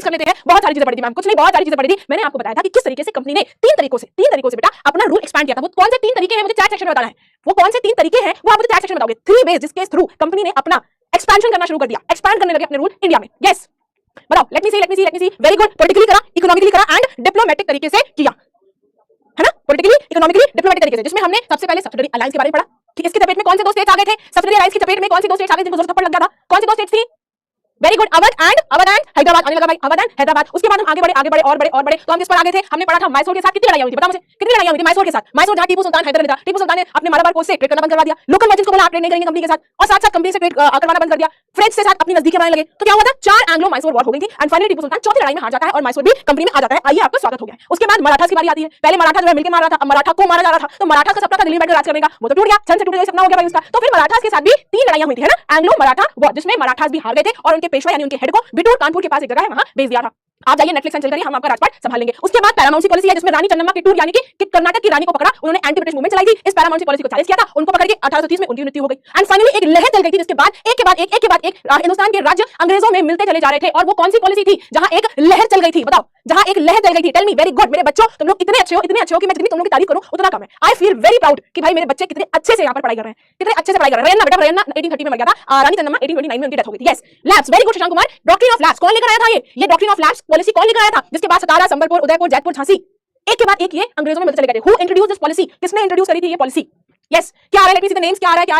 कर लेते हैं। बहुत सारी चीजें पढ़ी थी मैम, कुछ नहीं बहुत सारी चीजें पढ़ी थी। मैंने आपको बताया था कि किस तरीके से कंपनी ने तीन तरीकों से बेटा अपना रूल एक्सपैंड किया था। वो कौन से तीन तरीके हैं मुझे चैट सेक्शन में बताना है। वो कौन से तीन तरीके हैं वो आप मुझे चैट सेक्शन में बताओगे। 3 वेज जिसके थ्रू कंपनी ने अपना एक्सपेंशन करना शुरू कर दिया, एक्सपैंड करने लगे अपने रूल इंडिया में। यस बताओ, let me see. Very good. Politically करा, इकोनॉमिकली करा एंड डिप्लोमेटिक तरीके से किया, है ना। पॉलिटिकली, इकोनॉमिकली, डिप्लोमेटिक तरीके से, जिसमें हमने सबसे पहले सब्सिडरी अलायंस के बारे में पढ़ा कि इसके चपेट में कौन से दो स्टेट्स आ गए थे। सब्सिडरी अलायंस की चपेट में कौन से दो स्टेट्स आ गए जिनको थप्पड़ लग गया था। कौन से दो स्टेट्स थी? Very good, Awadh and Hyderabad आने लगा भाई, अवध एंड हैदराबाद। उसके बाद हम आगे बढ़े और बढ़े तो हम किस पर आ गए थे? हमने पढ़ा था मैसूर के साथ कितनी लड़ाई हुई थी, बताओ मुझे कितनी लड़ाई हुई थी मैसूर के साथ। मैसूर जहां टीपू सुल्तान हैदर ने था, टीपू सुल्तान ने अपने मालाबार पोस्ट से ट्रेड करना बंद करवा दिया। लोकल मर्चेंट्स को बोला आप ट्रेड नहीं करेंगे कंपनी के साथ, और साथ साथ कंपनी से ट्रेड करवाना बंद कर दिया। फ्रेंच से साथ अपनी नजदीकी बनाने लगे। तो क्या हुआ था? 4 एंग्लो मैसूर वॉर हो गई थी एंड फाइनली टीपू सुल्तान चौथी लड़ाई में हार जाता है और मैसूर भी कंपनी में आ जाता है। आइए आपका स्वागत हो गया। उसके बाद मराठास की बारी आती है। पहले मराठा जो है मिलकर मार रहा था, अब मराठा को मारा जा रहा था। तो मराठा का सपना था दिल्ली में बैठकर राज करने का, वो तो टूट गया, छन से टूट गया, सपना हो गया भाई उसका। तो फिर मराठास के साथ भी 3 लड़ाइयां हुई थी, है ना, एंग्लो मराठा वॉर, जिसमें मराठास भी हार गए थे और उनके पेशवा यानी उनके हेड को बिटूर कानपुर के पास एक जगह है वहां भेज दिया था। आप जाइए नेटफ्लिक्स एंड चिल करिए, हम आपका राजपाट संभाल लेंगे। उसके बाद पैरामाउंट पॉलिसी है जिसमें रानी चन्नम्मा किट्टूर यानी कि कर्नाटक की रानी को पकड़ा, उन्होंने एंटी ब्रिटिश मूवमेंट चलाई थी। इस पैरामाउंट पॉलिसी को चैलेंज किया था, उनको पकड़ के 1830 में उनकी मृत्यु हो गई एंड फाइनली एक लहर चल गई थी जिसके बाद एक के बाद एक हिंदुस्तान के राज्य अंग्रेजों में मिलते चले जा रहे थे। और वो कौन सी पॉलिसी थी जहां एक लहर चल गई थी? बताओ, जहां एक लहर चल गई थी। Tell me. वेरी गुड मेरे बच्चों, तुम लोग इतने अच्छे हो कि मैं जितनी तुम लोगों की तारीफ करूं उतना कम है। आई फील वेरी प्राउड कि भाई मेरे बच्चे कितने अच्छे से यहां पर पढ़ाई कर रहे हैं, कितने अच्छे से पढ़ाई कर रहे हैं। बेटा रेन्ना 1830 में मर गया था, रानी चन्नम्मा 1829 में उनकी डेथ हो गई थी। Yes labs, very good Shashank Kumar. Doctrine of labs कौन लेकर आया था? ये डॉक्ट्रिन ऑफ लैब्स पॉलिसी कौन लेकर आया था? जिसके बाद सतारा, संबलपुर, उदयपुर, जयपुर, झांसी एक के बाद एक ये अंग्रेजों में मिलते चले गए। Who introduced this policy? किसने इंट्रोड्यूस करी थी ये पॉलिसी? यस क्या आ रहा है? Late me see the names. क्या आ रहा है? क्या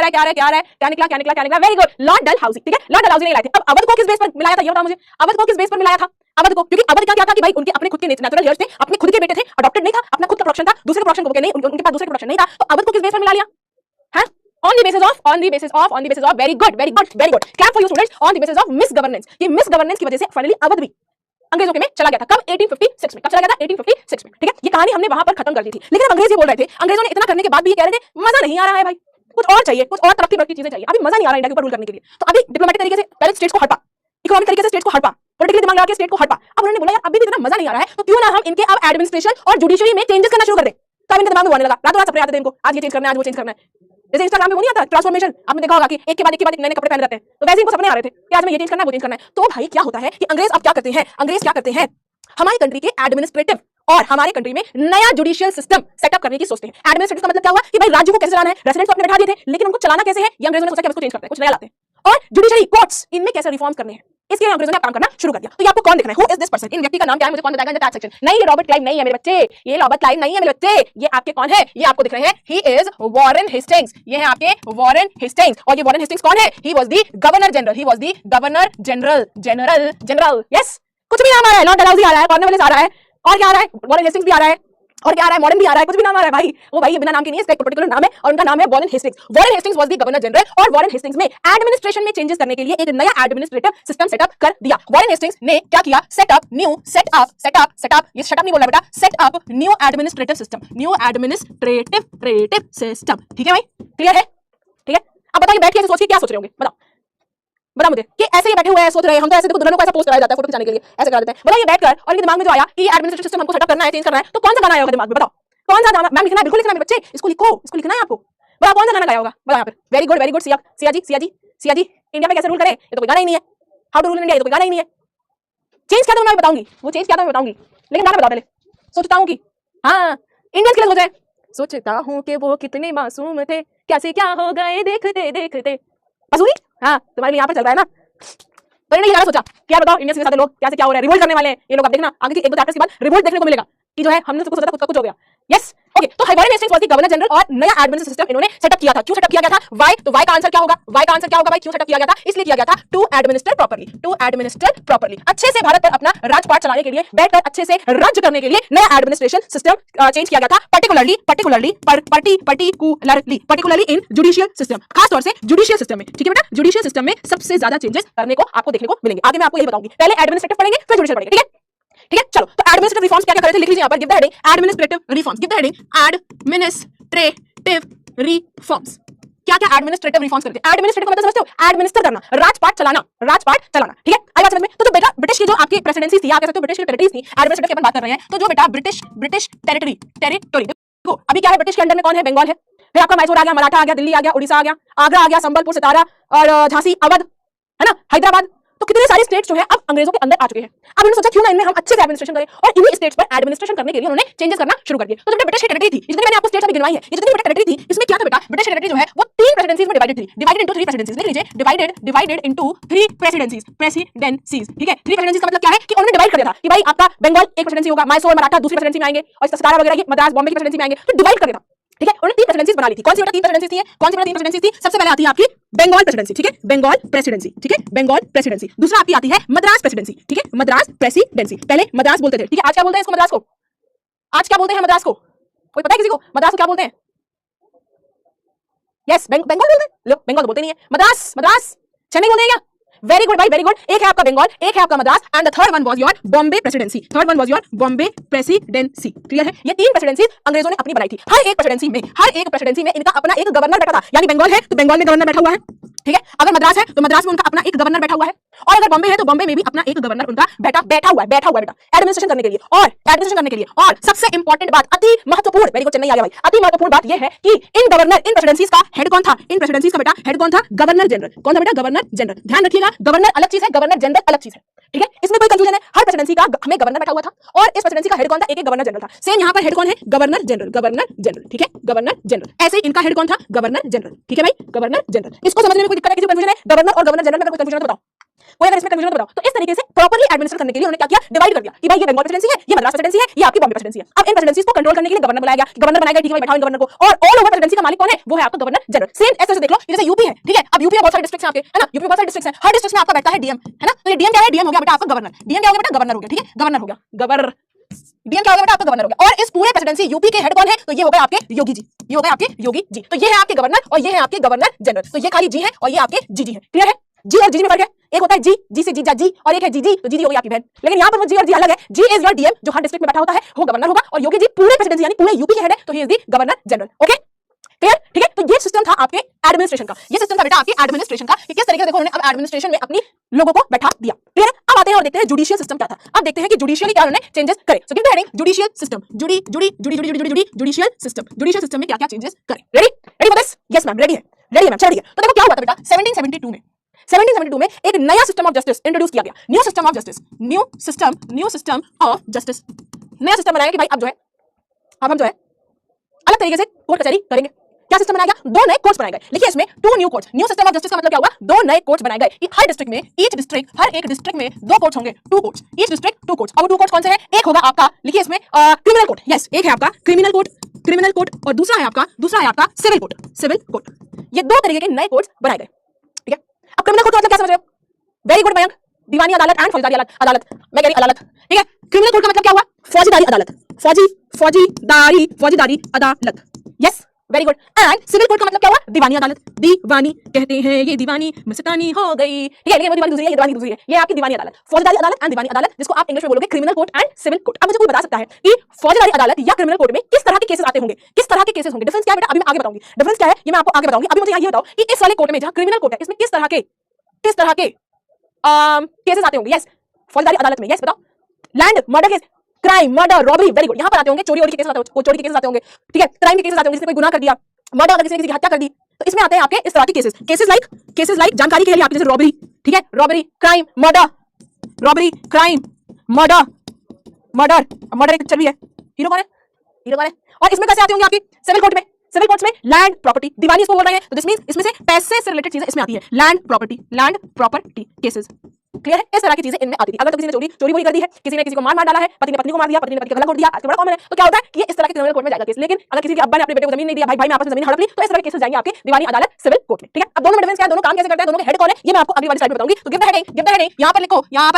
निकला? Very good, Lord Dalhousie. ठीक है, लॉर्ड डलहौजी ने लाए थे। अब अवध को किस बेस पर मिलाया था ये बताओ मुझे। अवध को किस बेस पर मिलाया था? अवध को क्योंकि अवध का क्या था कि भाई उनके अपने खुद के नेचुरल हेयर्स थे, अपने खुद के बेटे थे, अडॉप्टेड नहीं था, अपना खुद का प्रोडक्शन था, दूसरे प्रोडक्शन को नहीं, उनके पास दूसरे प्रोडक्शन नहीं था। तो अवध को किस बेस पर मिला लिया है? On the basis of very good clap for you students, on the basis of misgovernance। ये misgovernance की वजह से फाइनली अवध भी अंग्रेजों के में चला गया था। कब? 1856 में। कब चला गया था? 1856 में। ठीक है, ये कहानी हमने वहां पर खत्म कर दी थी। लेकिन अंग्रेज ये बोल रहे थे, अंग्रेजों ने इतना करने के बाद भी ये कह रहे थे मजा नहीं आ रहा है भाई, कुछ और चाहिए, कुछ और तरक्की बढ़ती चीजें चाहिए, अभी मजा नहीं आ रहा इंडिया के ऊपर रूल करने के लिए। तो अभी डिप्लोमेटिक तरीके से पहले स्टेट्स को हटपा, इकोनॉमिक तरीके से स्टेट्स को हटपा, पॉलिटिकली दिमाग लगा के स्टेट को हटपा। अब उन्होंने बोला यार अभी भी इतना मजा नहीं आ रहा है तो क्यों ना हम इनके अब एडमिनिस्ट्रेशन और जुडिशरी में चेंजेस करना शुरू कर दें। तब इनके दिमाग में आने लगा, रातों रात सपने आते थे इनको, आज ये चेंज करना है, आज वो चेंज करना है। जैसे इंस्टाग्राम पे वो नहीं आता ट्रांसफॉर्मेशन, आपने देखा होगा कि एक के बाद एक नए कपड़े पहन रहते हैं, तो वैसे इनको सपने आ रहे थे कि आज मैं ये चेंज करना है, वो चेंज करना है। तो भाई क्या होता है कि अंग्रेज अब क्या करते हैं, हमारी कंट्री के एडमिनिस्ट्रेटिव और हमारे कंट्री में नया जुडिशियल सिस्टम सेटअप करने की सोचते हैं। एडमिनिस्ट्रेटिव का मतलब क्या हुआ कि भाई राज्य को कैसे चलाना है, रेसिडेंट्स को अपने बैठा दिए थे, लेकिन उनको चलाना कैसे है ये अंग्रेजों ने सोचा कि इसको चेंज करते हैं, कुछ नया लाते हैं। और जुडिशरी कोर्ट्स, इनमें कैसे रिफॉर्म्स करने हैं, इसके लिए अंग्रेजों ने काम करना शुरू कर दिया। तो ये आपको कौन दिख रहा है? Who is this person? इन व्यक्ति का नाम क्या है मुझे कौन बताएगा इन द चैट सेक्शन? नहीं, ये रॉबर्ट क्लाइव नहीं है मेरे बच्चे, ये रॉबर्ट क्लाइव नहीं है मेरे बच्चे। ये आपके कौन है? ये आपको दिख रहे हैं, ही इज वॉरेन हेस्टिंग्स। ये है आपके वॉरेन हेस्टिंग्स। और ये वॉरेन हेस्टिंग्स कौन है? He was the governor general. Yes, कुछ भी नाम आ रहा है, लॉर्ड डलहौजी आ रहा है, कॉर्नवालिस आ रहा है, और क्या आ रहा है? वॉरेन हेस्टिंग्स भी आ रहा है, और क्या आ रहा है? मॉडर्न भी आ रहा है, कुछ भी नाम आ रहा है भाई। वो भाई बिना नाम के नहीं है, इसका एक पर्टिकुलर नाम है और उनका नाम है Warren Hastings. Warren Hastings was the governor general और वॉरेन हेस्टिंग्स में एडमिनिस्ट्रेशन में चेंजेस करने के लिए एक नया एडमिनिस्ट्रेटिव सिस्टम सेटअप कर दिया। वॉरेन हेस्टिंग्स ने क्या किया? सेटअप ये सेटअप नहीं बोल रहा बेटा, सेटअप न्यू एडमिनिस्ट्रेटिव सिस्टम, ठीक है भाई, क्लियर है? ठीक है, अब बताइए बैठ के सोच के क्या सोच रहे होंगे, बता मुझे कि ऐसे ही बैठे हुए हैं सोच रहे हैं हम तो ऐसे देखो दुल्हनों को ऐसा पोस्ट कराया जाता है फोटो खिंचाने के लिए, ऐसे करा देते हैं। बताइए बैठकर और इनके दिमाग में जो आया कि एडमिनिस्ट्रेटिव सिस्टम हमको सेटअप करना है, चेंज करना है, तो कौन सा गाना आया होगा दिमाग में? बताओ कौन सा गाना? मैम लिखना है, बिल्कुल लिखना है बच्चे, इसको लिखना है आपको। बताओ कौन सा गाना गाया होगा, बताओ यहाँ पर। Very good Siya ji India में कैसे रूल करें, ये तो कोई गाना ही नहीं है। हाउ टू रूल इंडिया, ये तो कोई गाना ही नहीं है। चेंज क्या था मैं बताऊंगी, वो चेंज क्या था मैं बताऊंगी, लेकिन गाना बताओ पहले। सोचता हूँ कि हाँ इंडियंस के लिए सोचे, सोचता हूँ कि वो कितने मासूम थे, कैसे क्या हो गए देखते। मसूरी हाँ तुम्हारे लिए यहाँ पर चल रहा है ना, तो नहीं गाना सोचा क्या बताओ इंडियंस के साथ लोग कैसे क्या हो रहा है, रिवोल्ट करने वाले हैं ये लोग। आप देखना आगे एक दो चैप्टर्स के बाद रिवोल्ट देखने को मिलेगा कि जो है हमने सोचा था कुछ हो गया। यस ओके, तो Warren Hastings was the governor general और नया एडमिनिस्ट्रेटिव सिस्टम इन्होंने सेटअप किया था। क्यों सेटअप किया गया था? व्हाई? तो व्हाई का आंसर क्या होगा? भाई क्यों सेटअप किया गया था? इसलिए किया गया था टू एडमिनिस्टर प्रॉपर्ली, अच्छे से भारत पर अपना राजपाट चलाने के लिए, बैठकर अच्छे से राज्य करने के लिए नया एडमिनिस्ट्रेशन सिस्टम चेंज किया गया था, पर्टिकुलरली इन जुडिशियल सिस्टम, खास तौर से जुडिशियल सिस्टम में। ठीक है बेटा, जुडिशियल सिस्टम में सबसे ज्यादा चेंजेस करने को आपको देखने को मिलेंगे। आगे मैं आपको यही बताऊंगी, पहले एडमिनिस्ट्रेटिव पढ़ेंगे फिर जुडिशियल पढ़ेंगे। ठीक है चलो, तो एडमिनिस्ट्रेटिव रिफॉर्म्स क्या क्या करे थे लिख लीजिए यहाँ पर, give the heading administrative reforms, give the heading administrative reforms. क्या क्या एडमिनिस्ट्रेटिव रिफॉर्म्स करते हैं? एडमिनिस्ट्रेटिव का मतलब समझते हो? एडमिनिस्टर करना, राजपाट चलाना। ठीक है आई बात समझ में? तो जो बेटा ब्रिटिश की जो आपकी प्रेसिडेंसी थी, आप कह सकते हो ब्रिटिश की टेरिटरीज थी, एडमिनिस्ट्रेटिव की अपन बात कर रहे हैं, तो जो बेटा ब्रिटिश टेरिटरी देखो अभी क्या है, ब्रिटिश के अंडर में कौन है? बंगाल है, फिर आपका मैसूर आ गया, मराठा आ गया, दिल्ली आ गया, उड़ीसा आ गया, आगरा आ गया, संबलपुर, सितारा और झांसी, अवध, है ना, हैदराबाद। तो कितने सारे स्टेट्स जो है अब अंग्रेजों के अंदर आ चुके हैं। अब उन्होंने सोचा क्यों ना इनमें हम अच्छे से एडमिनिस्ट्रेशन करें, और इन्हीं स्टेट्स पर एडमिनिस्ट्रेशन करने के लिए उन्होंने चेंजेस करना शुरू कर दिए। तो जब ब्रिटिश टेरिटरी थी, जितनी मैंने आपको स्टेट्स अभी गिनवाई है, ये जितनी टेरिटरी थी, इसमें क्या था बेटा, ब्रिटिश टेरिटरी जो है वो 3 प्रेसिडेंसीज में डिवाइडेड थी, डिवाइडेड इनटू 3 प्रेसिडेंसीज। लिख लीजिए, डिवाइडेड इनटू 3 प्रेसिडेंसीज, ठीक है। 3 प्रेसिडेंसीज का मतलब क्या है कि उन्होंने डिवाइड कर दिया था कि भाई आपका बंगाल एक प्रेसिडेंसी होगा, मैसूर मराठा दूसरी प्रेसिडेंसी में आएंगे, और सतारा वगैरह ये मद्रास बॉम्बे की प्रेसिडेंसी में आएंगे, तो डिवाइड कर दिया था। ठीक है, उन्होंने 3 प्रेसिडेंसीज बना ली थी। कौन सी बेटा 3 प्रेसिडेंसी थी? कौन सी बेटा 3 प्रेसिडेंसी थी? सबसे पहले आती है आपकी बंगाल प्रेसिडेंसी, ठीक है, बंगाल प्रेसिडेंसी, ठीक है, बंगाल प्रेसिडेंसी। दूसरा आपकी आती है मद्रास प्रेसिडेंसी, ठीक है, मद्रास प्रेसिडेंसी। पहले मद्रास बोलते थे, ठीक है, आज क्या बोलते हैं इसको मद्रास को? आज क्या बोलते हैं मद्रास को? कोई पता है किसी को मद्रास को क्या बोलते हैं? यस, बंगाल बोलते हैं। लो, बंगाल तो बोलते नहीं है, मद्रास, मद्रास चेन्नई बोलते हैं क्या? वेरी गुड भाई, वेरी गुड। एक है आपका बंगाल, एक है आपका Madras, and the third one was your Bombay presidency, third one was your Bombay presidency. Clear है? ये 3 प्रेसिडेंसी अंग्रेजों ने अपनी बनाई थी। हर एक प्रेसिडेंसी में इनका अपना एक गवर्नर बैठा था, यानी बंगाल है तो बंगाल में गवर्नर बैठा हुआ है, ठीक है। अगर मद्रास है तो मद्रास में उनका अपना एक गवर्नर बैठा हुआ है, और अगर बॉम्बे है तो बॉम्बे में भी अपना एक गवर्नर उनका बैठा हुआ है बेटा, एडमिनिस्ट्रेशन करने के लिए। और सबसे इंपॉर्टेंट बात, अति महत्वपूर्ण, वेरी गुड, चेन्नई आ गया भाई, अति महत्वपूर्ण बात यह है कि इन प्रेसिडेंसीज का हेड कौन था? इन प्रेसिडेंसीज का बेटा हेड कौन था? Governor general. कौन था बेटा? Governor general. ध्यान रखिएगा, गवर्नर अलग चीज है, गवर्नर जनरल अलग चीज है, ठीक है, इसमें कोई कंफ्यूजन है। हर प्रेसिडेंसी का हमें गवर्नर बैठा हुआ था, और इस प्रेसिडेंसी का हेड कौन था? एक गवर्नर जनरल था। सेम यहाँ पर हेड कौन है? गवर्नर जनरल, ठीक है, गवर्नर जनरल। ऐसे इनका हेड कौन था? गवर्नर जनरल, ठीक है भाई, गवर्नर जनरल। इसको समझने में कोई दिक्कत है? किसी को कंफ्यूजन है गवर्नर और गवर्नर जनरल में? कोई कंफ्यूजन है तो बताओ, कोई अगर इसमें कंफ्यूजन है तो बताओ। तो इस तरीके से प्रॉपर्ली एडमिनिस्ट्रेट करने के लिए उन्होंने क्या किया? डिवाइड कर दिया कि भाई ये बंगाल प्रेसिडेंसी है, ये मद्रास प्रेसिडेंसी है, ये आपकी बॉम्बे प्रेसिडेंसी है। अब इन प्रेसिडेंसीज को कंट्रोल करने के लिए गवर्नर बनाया गया, ठीक है, बैठाओ इन गवर्नर को, और ऑल ओवर प्रेसिडेंसी का मालिक कौन है? वो है आपका गवर्नर जनरल। सेम ऐसे देख लो, जैसे यूपी है, ठीक है, अब यूपी में बहुत सारे डिस्ट्रिक्ट्स हैं आपके, है ना, यूपी में बहुत सारे डिस्ट्रिक्ट्स हैं, हर डिस्ट्रिक्ट में आपका बैठता है डीएम, है ना, तो ये डीएम क्या है? डीएम हो गया बेटा आपका गवर्नर, डीएम क्या हो गया बेटा? गवर्नर हो गया, ठीक है, गवर्नर हो गया, डीएम क्या हो गया बेटा? आपका गवर्नर हो गया। और इस पूरे प्रेसिडेंसी यूपी के हेड कौन है? तो ये हो गए आपके योगी जी, ये हो गए आपके योगी जी। तो ये है आपके गवर्नर और ये है आपके गवर्नर जनरल। तो ये खाली जी है और ये आपके जीजी है। क्लियर है? जी और जीजी में फर्क है, एक होता है जी से जीजा जी, और एक है जीजी, तो जीजी हो गई आपकी बहन। लेकिन यहाँ पर वो जी और जी अलग है। जी इज योर डीएम, जो हर डिस्ट्रिक्ट में बैठा होता है, वो गवर्नर होगा, और योगी जी पूरे प्रेसिडेंसी यानी पूरे यूपी के हेड है, तो he is the governor general. Okay, clear? ठीक है, तो ये सिस्टम था आपके एडमिनिस्ट्रेशन का, ये सिस्टम था बेटा आपके एडमिनिस्ट्रेशन का कि किस तरीके से देखो उन्होंने अब एडमिनिस्ट्रेशन में अपनी लोगों को बैठा दिया। क्लियर है? अब आते हैं और देखते हैं जुडिशियल सिस्टम क्या था। अब देखते हैं कि जुडिशियली क्या उन्होंने चेंजेस करे। So give the heading judicial system, judicial system में क्या-क्या चेंजेस करे। Ready for this? Yes ma'am, ready है मैम। चलिए, तो देखो क्या हुआ था बेटा 1772 में एक नया सिस्टम ऑफ जस्टिस इंट्रोड्यूस किया गया। न्यू सिस्टम ऑफ जस्टिस, नया सिस्टम बनाया कि भाई अब हम जो है अलग तरीके से कोर्ट कचहरी करेंगे। क्या सिस्टम बनाया गया? 2 नए कोर्ट्स बनाए गए। लिखिए इसमें 2 new courts. New system of justice का मतलब क्या हुआ? 2 नए कोर्ट्स बनाए गए कि हर डिस्ट्रिक्ट में, हर एक डिस्ट्रिक्ट में 2 कोर्ट्स होंगे, 2 कोर्ट्स, ईच डिस्ट्रिक्ट 2 कोर्ट्स। और वो 2 कोर्ट्स कौन से हैं? एक होगा आपका, लिखिए इसमें क्रिमिनल कोर्ट, यस, एक है आपका क्रिमिनल कोर्ट, और दूसरा है आपका सिविल कोर्ट। ये 2 तरीके के नए कोर्ट्स बनाए गए, ठीक है। अब क्रिमिनल कोर्ट का मतलब क्या समझ रहे हो? वेरी गुड मयंक, दीवानी अदालत एंड फौजदारी अदालत, मैं कह रही अदालत, ठीक है। क्रिमिनल कोर्ट का मतलब क्या हुआ? फौजदारी अदालत, yes, very good. And civil court का मतलब क्या हुआ? दीवानी अदालत, दीवानी कहते हैं ये दीवानी मस्तानी हो गई, ठीक है, ये दीवानी दूसरी है, ये दीवानी दूसरी है, ये आपकी दीवानी अदालत, फौजदारी अदालत एंड दीवानी अदालत, जिसको आप इंग्लिश में बोलोगे criminal court and civil court. अब मुझे कोई बता सकता है कि फौजदारी अदालत या क्रिमिनल कोर्ट में किस तरह के केसेस आते होंगे, किस तरह के केसेस होंगे? डिफरेंस क्या है बेटा? अभी मैं आगे बताऊंगी डिफरेंस क्या है, ये मैं आपको आगे बताऊंगी। अभी मुझे ये बताओ कि इस वाले कोर्ट में, जहां क्रिमिनल कोर्ट है, इसमें किस तरह के केसेस आते होंगे? यस, फौजदारी अदालत में, यस बताओ। Land murder case, crime, murder, robbery, very good, यहां पर आते होंगे। चोरी के केसेस आते होंगे, ठीक है, क्राइम के केसेस आते होंगे, जिसने कोई गुनाह कर दिया, मर्डर अगर किसी ने किसी की हत्या कर दी, तो इसमें आते हैं आपके इस तरह के केसेस लाइक जानकारी के लिए आपके, जैसे रॉबरी, ठीक है, रॉबरी, क्राइम, मर्डर, एक पिक्चर भी है, हीरो कौन है? और इसमें कैसे आते होंगे आपकी सिविल कोर्ट में लैंड प्रॉपर्टी, दीवानी इसको बोल रहे हैं, तो दिस मींस इसमें से पैसे से रिलेटेड चीजें इसमें आती है, लैंड प्रॉपर्टी केसेस। क्लियर है? इस तरह की चीजें इनमें आती थी। अगर तो किसी ने चोरी कर दी है, किसी ने किसी को मार डाला है, पति ने पत्नी को मार दिया, पत्नी ने पति का गला घोट दिया, आजकल बड़ा कॉमन है, तो क्या होता है कि ये इस तरह के क्रिमिनल कोर्ट में जाएगा केस। लेकिन अगर किसी के अब्बा ने अपने बेटे को जमीन नहीं दिया, भाई में आपस में जमीन हड़प ली, तो इस तरह के केसेस जाएंगे आपके दीवानी अदालत, सिविल कोर्ट में, ठीक है। अब दोनों में डिफरेंस क्या है, दोनों काम कैसे करते हैं, दोनों के हेड कौन है, ये मैं आपको अगली वाली स्लाइड में बताऊंगी। तो गिव द हेडिंग, यहां पर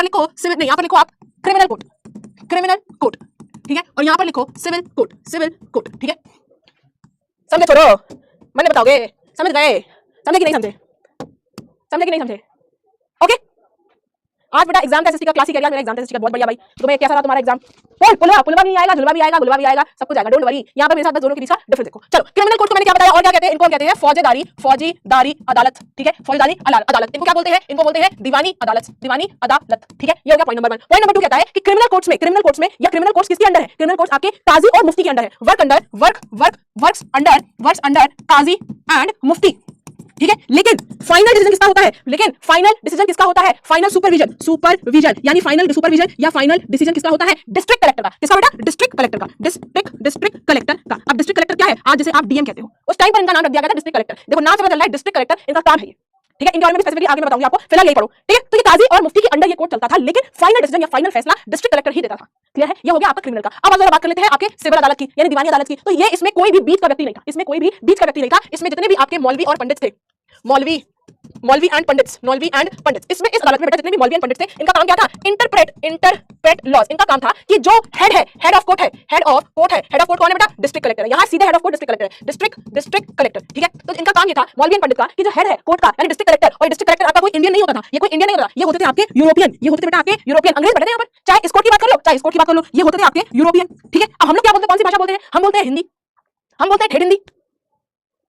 लिखो सिविल नहीं, यहां पर लिखो आप क्रिमिनल कोर्ट, ठीक है, और यहां पर लिखो सिविल कोर्ट, ठीक है। समझे? छोड़ो, मैंने बताओगे, समझ गए? समझे कि नहीं समझे? ओके, आज बेटा एग्जाम का क्लास ही कर, मेरा एग्जाम का बहुत बढ़िया भाई। तुम्हें कैसा रहा तुम्हारा एग्जाम? पुलवा भी आएगा, झुलवा भी आएगा, सब कुछ आएगा, डोंट वरी। यहाँ पर मेरे साथ बस दोनों के बीच का डिफरेंस देखो। चलो, क्रिमिनल कोर्ट को मैंने क्या बताया और क्या कहते हैं? इनको कहते हैं फौजदारी अदालत, ठीक है, फौजदारी अदालत। इनको क्या बोलते हैं? इनको बोलते हैं दीवानी अदालत, ठीक है। ये हो गया पॉइंट नंबर 1। पॉइंट नंबर 2 कहता है कि क्रिमिनल कोर्ट्स में या क्रिमिनल कोर्ट्स किसके अंडर है? क्रिमिनल कोर्ट्स आपके काजी और मुफ्ती के अंडर है। वर्क्स अंडर काजी एंड मुफ्ती, ठीक है, लेकिन फाइनल डिसीजन किसका होता है, लेकिन फाइनल डिसीजन किसका होता है, फाइनल सुपरविजन यानी फाइनल सुपरविजन या फाइनल डिसीजन किसका होता है, डिस्ट्रिक्ट कलेक्टर का। किसका बेटा, डिस्ट्रिक्ट कलेक्टर का, डिस्ट्रिक्ट कलेक्टर का। अब डिस्ट्रिक्ट कलेक्टर क्या है, आज जैसे आप डीएम कहते हो, उस टाइम पर इनका नाम रख दिया गया था डिस्ट्रिक्ट कलेक्टर। देखो नाम से पता चल रहा है डिस्ट्रिक्ट कलेक्टर इनका काम है ये, ठीक है। इनके बारे में स्पेसिफिकली आगे मैं बताऊंगी आपको, फिलहाल यही पढ़ो, ठीक है। तो ये काजी और मुफ्ती के अंडर ये कोर्ट चलता था, लेकिन फाइनल डिसीजन या फाइनल फैसला डिस्ट्रिक्ट कलेक्टर ही देता था। क्लियर है, ये हो गया आपका क्रिमिनल का। अब आप जरा बात कर लेते हैं आपके सिविल अदालत की यानी दीवानी अदालत की। तो ये इसमें कोई भी बीच का व्यक्ति नहीं था, इसमें कोई भी बीच का व्यक्ति नहीं था। इसमें जितने भी आपके मौलवी और पंडित थे, मौलवी एंड पंडित्स, इसमें इस अदालत में बेटा जितने भी मौलवी एंड पंडित थे, इनका काम क्या था, इंटरप्रेट लॉज। इनका काम था कि जो हेड ऑफ कोर्ट है, हेड ऑफ कोर्ट कौन है बेटा, डिस्ट्रिक्ट कलेक्टर। यहाँ सीधे head of court district collector है, डिस्ट्रिक्ट कलेक्टर, ठीक है। तो इनका काम ये था मौलवी एंड पंडित का कि जो हेड है कोर्ट का यानी डिस्ट्रिक्ट कलेक्टर, और डिस्ट्रिक्ट कलेक्टर आपका कोई इंडियन नहीं होता था, ये कोई इंडियन नहीं होता, ये होते थे आपके यूरोपियन, ये होते थे बेटा आपके यूरोपियन। अंग्रेज बैठे थे यहाँ पर, चाहे इस कोर्ट की बात कर लो, चाहे इस कोर्ट की बात कर लो, ये होते थे आपके यूरोपियन, ठीक है। अब हम लोग क्या बोलते हैं, कौन सी भाषा बोलते हैं, हम बोलते हैं हिंदी, हम बोलते हैं ठेठ हिंदी,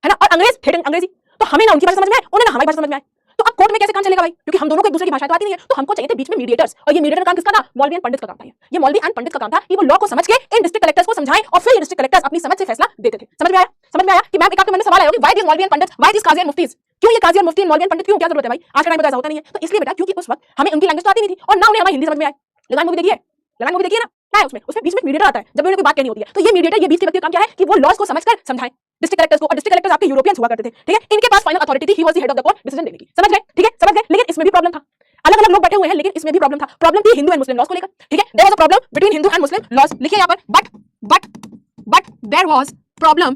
है ना, और अंग्रेज ठेठ अंग्रेजी। तो हमें ना उनकी भाषा समझ में आए, उन्हें ना हमारी भाषा समझ में आए। तो अब कोर्ट में कैसे काम चलेगा भाई, क्योंकि हम दोनों को एक दूसरे की भाषा तो आती नहीं है। तो हमको चाहिए थे बीच में मीडिएटर्स, और ये मीडिएटर का काम किसका था, मौलवी एंड पंडित का काम था। ये मौलवी एंड पंडित का काम था कि वो लॉ को समझ के इन डिस्ट्रिक्ट कलेक्टर्स को समझाएं, और फिर ये डिस्ट्रिक्ट कलेक्टर्स अपनी समझ से फैसला देते थे। समझ में आया कि मैम एक आपके मन में सवाल आया होगा, why this maulvi and pandit, why this qazi and muftis, क्यों ये काजी एंड मुफ्ती मौलवी एंड पंडित क्यों, क्या जरूरत है भाई, आज के टाइम में ऐसा होता नहीं है। तो इसलिए बेटा क्योंकि उस वक्त हमें उनकी लैंग्वेज तो आती नहीं थी, और ना उन्हें हमारी हिंदी समझ में आए। लगान मूवी देखिए ना, क्या है उसमें बीच में मीडिएटर आता है जब उन्हें कोई बात कहनी होती है। तो ये मीडिएटर, ये बीच के व्यक्ति का काम क्या है कि वो लॉज को समझकर समझाएं डिस्ट्रिक्ट कलेक्टर्स को, और डिस्ट्रिक्ट कलेक्टर्स आपके यूरोपियंस हुआ करते थे, ठीक है। इनके पास फाइनल अथॉरिटी थी, he was the head of the court decision लेने की। समझ गए, ठीक है, समझ गए। लेकिन इसमें भी प्रॉब्लम था, अलग अलग लोग बैठे हुए हैं, लेकिन इसमें भी प्रॉब्लम था। प्रॉब्लम थी हिंदू एंड मुस्लिम लॉज को लेकर, ठीक है। There was a problem between Hindu and Muslim laws, लिखिए यहां पर, but there was problem